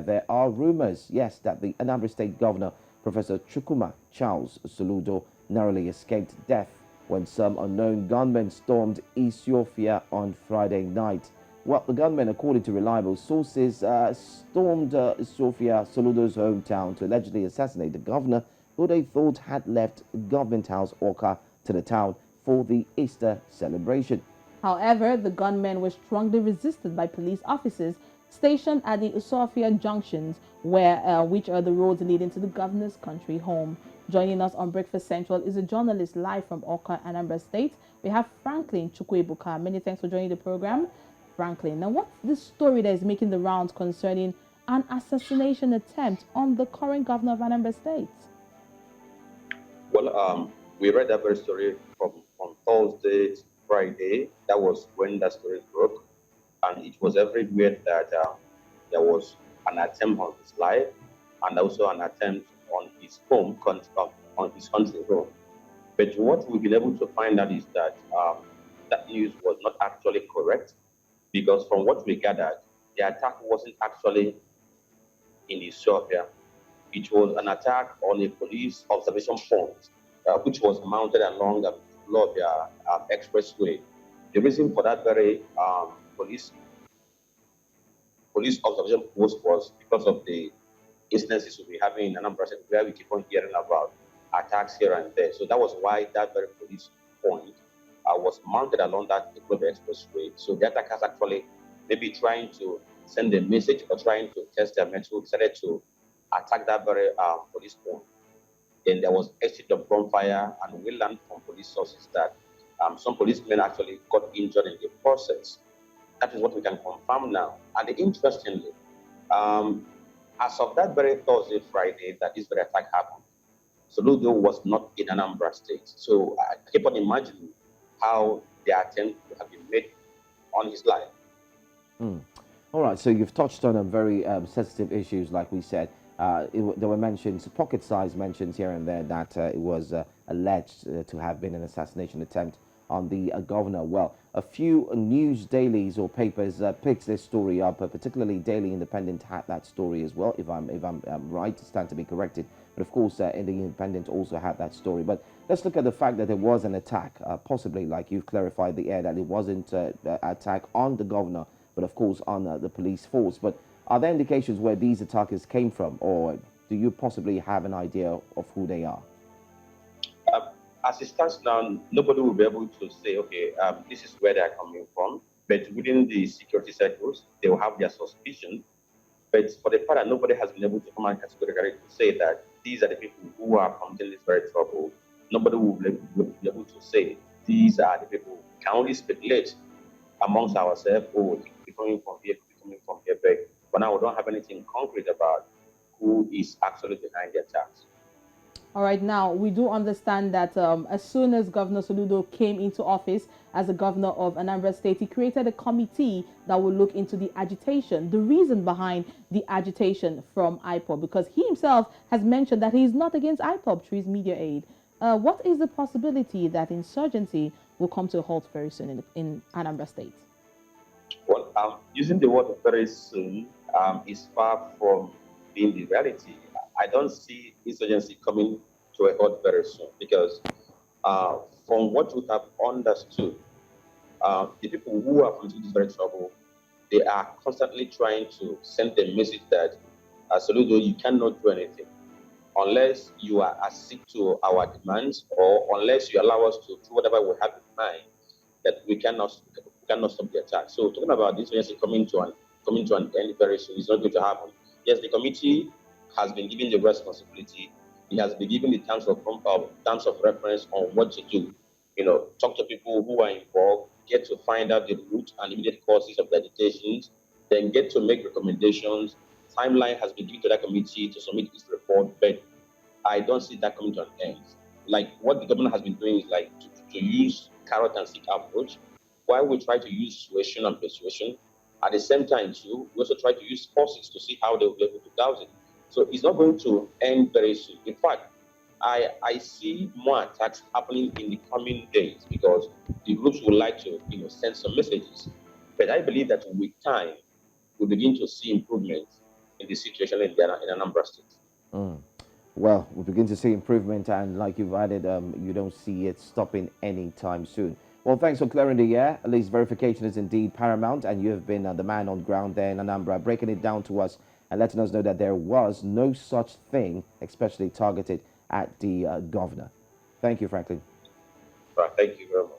there are rumors, yes, that the Anambra State Governor, Professor Chukwuma Charles Soludo, narrowly escaped death when some unknown gunmen stormed Isuofia on Friday night. Well, the gunmen, according to reliable sources, stormed Isuofia, Soludo's hometown, to allegedly assassinate the governor, who they thought had left government house Awka to the town for the Easter celebration. However, the gunmen were strongly resisted by police officers stationed at the Isuofia junctions, which are the roads leading to the governor's country home. Joining us on Breakfast Central is a journalist live from Awka, Anambra State. We have Franklin Chukwuebuka. Many thanks for joining the program, Franklin. Now, what's the story that is making the rounds concerning an assassination attempt on the current governor of Anambra State? Well, we read that very story from Thursday to Friday. That was when that story broke, and it was everywhere that there was an attempt on his life, and also an attempt on his on his country home. But what we've been able to find out is that that news was not actually correct, because from what we gathered, the attack wasn't actually in Ethiopia. It was an attack on a police observation point, which was mounted along the Isuofia expressway. The reason for that very police observation post was because of the instances we have in Anambra State, where we keep on hearing about attacks here and there. So that was why that very police point was mounted along that Isuofia expressway. So the attackers actually maybe trying to send a message or trying to test their mettle, decided to attack that very police point. Then there was exchange of gunfire, and we learned from police sources that some policemen actually got injured in the process. That is what we can confirm now. And interestingly, as of that very Thursday, Friday, that this very attack happened, Soludo was not in Anambra State. So I keep on imagining how the attempt would have been made on his life. All right, so you've touched on a very sensitive issues, like we said. There were mentions, pocket-sized mentions here and there, that it was alleged to have been an assassination attempt on the governor. Well, a few news dailies or papers picked this story up, particularly Daily Independent had that story as well, if I'm right, stand to be corrected. But of course, the Independent also had that story. But let's look at the fact that there was an attack, possibly, like you've clarified the air, that it wasn't an attack on the governor, but of course on the police force. But are there indications where these attackers came from, or do you possibly have an idea of who they are? As it stands now, nobody will be able to say, okay, this is where they are coming from. But within the security circles, they will have their suspicion. But for the fact that nobody has been able to come out categorically to say that these are the people who are committing this very trouble, nobody will be able to say these are the people. We can only speculate amongst ourselves, oh, it could be coming from here, it could be coming from here. But for now, we don't have anything concrete about who is actually behind the attacks. All right, now we do understand that as soon as Governor Soludo came into office as the governor of Anambra State, he created a committee that will look into the agitation, the reason behind the agitation from IPOB, because he himself has mentioned that he is not against IPOB through his media aid. What is the possibility that insurgency will come to a halt very soon in Anambra State? Well, using the word very soon is far from being the reality. I don't see insurgency coming to a halt very soon, because from what we have understood, the people who are facing this very trouble, they are constantly trying to send a message that, Soludo, you cannot do anything unless you are accede to our demands, or unless you allow us to do whatever we have in mind, that we cannot stop the attack. So talking about this insurgency coming to an end very soon is not going to happen. Yes, the committee has been given the responsibility. He has been given the terms of reference on what to do. You know, talk to people who are involved, get to find out the root and immediate causes of the agitations, then get to make recommendations. Timeline has been given to that committee to submit its report, but I don't see that coming to an end. Like what the government has been doing is like to use carrot and stick approach, while we try to use suasion and persuasion. At the same time, too, we also try to use forces to see how they will be able to douse it. So it's not going to end very soon. In fact, I see more attacks happening in the coming days, because the groups would like to send some messages. But I believe that with time, we begin to see improvements. in the situation in Anambra State. Mm. Well, we begin to see improvement, and like you've added, you don't see it stopping anytime soon. Well, thanks for clearing the air. At least verification is indeed paramount, and you have been the man on ground there in Anambra, breaking it down to us and letting us know that there was no such thing, especially targeted at the governor. Thank you, Franklin. Right, thank you very much.